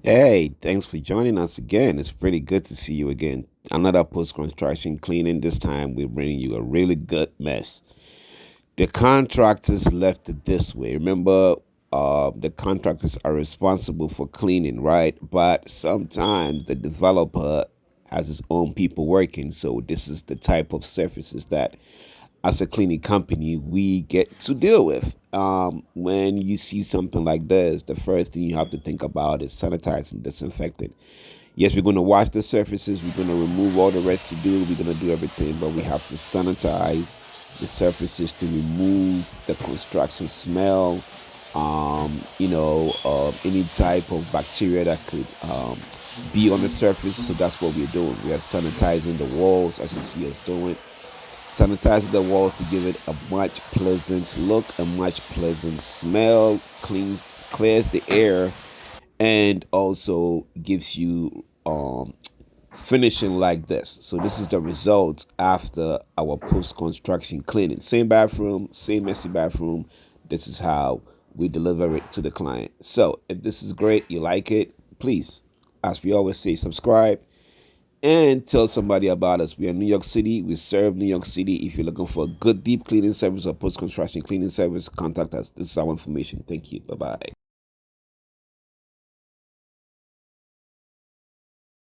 Hey, thanks for joining us again. It's pretty good to see you again. Another post construction cleaning. This time we're bringing you a really good mess. The contractors left it this way. Remember, the contractors are responsible for cleaning, right? But sometimes the developer has his own people working. So this is the type of surfaces that, as a cleaning company, we get to deal with. When you see something like this, the first thing you have to think about is sanitizing, disinfecting. Yes, we're going to wash the surfaces. We're going to remove all the residue. We're going to do everything, but we have to sanitize the surfaces to remove the construction smell, any type of bacteria that could be on the surface. So that's what we're doing. We are sanitizing the walls, as you see us doing. Sanitizing the walls to give it a much pleasant look, a much pleasant smell, clears the air, and also gives you finishing like this. So this is the result after our post-construction cleaning. Same bathroom, same messy bathroom. This is how we deliver it to the client. So if this is great, you like it, please, as we always say, subscribe and tell somebody about us. We are in New York City. We serve New York City. If you're looking for a good deep cleaning service or post-construction cleaning service, contact us. This is our information. Thank you. Bye-bye.